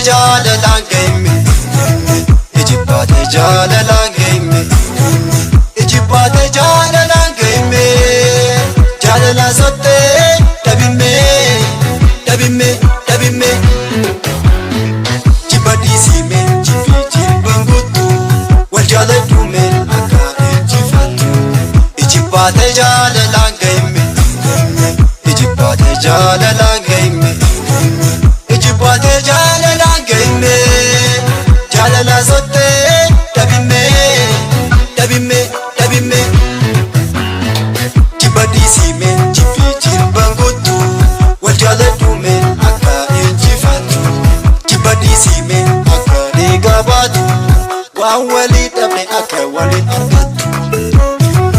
jaalalaan ga'ime ijibbaate jaalalaan ga'ime ijibbaate jaalalaan ga'ime jaalala sottee dhabime dhabime dhabime jibba dhiisime jibbi jibban guutu wal jaaladhume akka injifattu ijibbaate jaalalaan ga'ime ijibbaate jaalalaan ga'ime ijibbaate jaalalaan ga'ime jaalala sottee dhabime dhabime dhabime jibba dhiisime jibbi jibban guutu wal jaaladhume akka injifattu jibba dhiisime akka dhiiga baatu waan walii dhabne akka waliin argattu.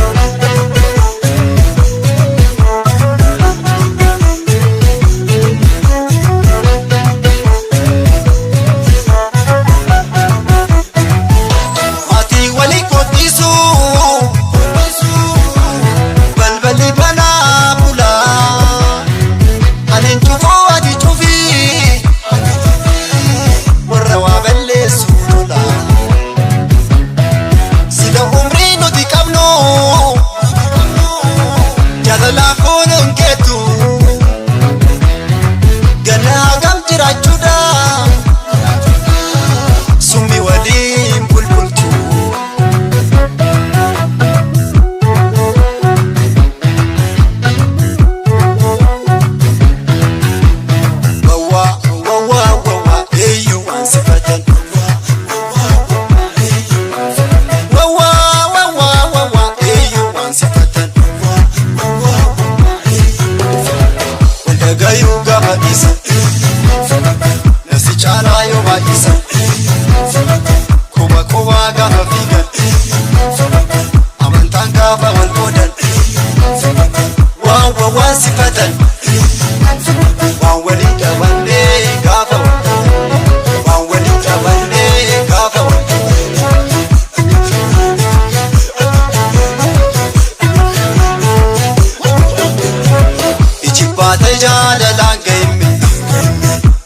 Ijibbaate jaalalaan ga'ime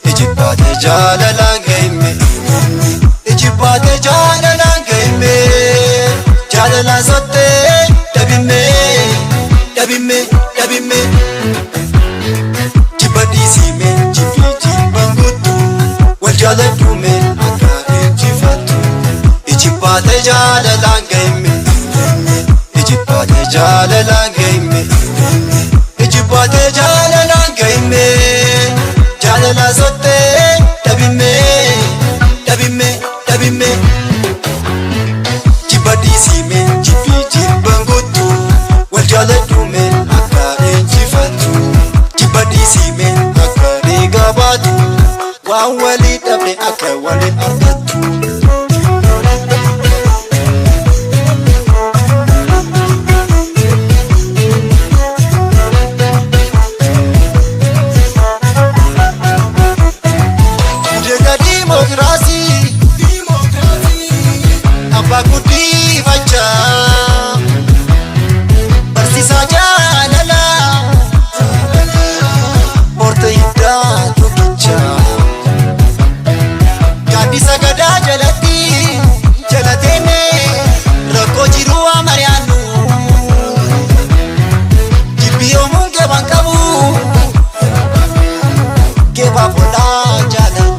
ijibbaate jaalalaan ga'ime ijibbaate jaalalaan ga'ime jaalala sottee dhabime dhabime dhabime jibba dhiisime jibbi jibban guutu wal jaaladhume akka injifattu ijibbaate jaalalaan ga'ime ijibbaate jaalalaan ga'ime ijibbaate jaalalaan ga'ime jaalala sottee dhabime dhabime dhabime jibba dhiisime jibbi jibban guutu wal jaaladhume akka injifattu jibba dhiisime akka dhiiga baatu waan walii dhabne akka waliin argattu. Abbaa guddifachaa barsiisaa jaalalaa hortee hiddaa tokkichaa gaaddisa gadaa jalatti jalateenne rakkoo jiruu amariyaannu jibbi yoomuun geebaan qabu geebaaf oolaa jaalala.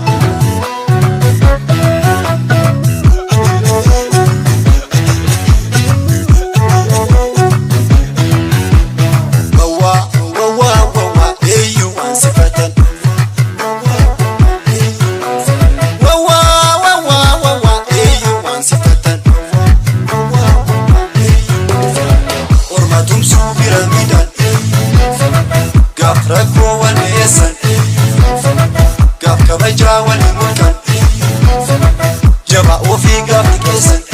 Rakkoo wal dhiyeessan gaaf kabajaa wal mul'an jabaa ofii gaaf xiqqeessan.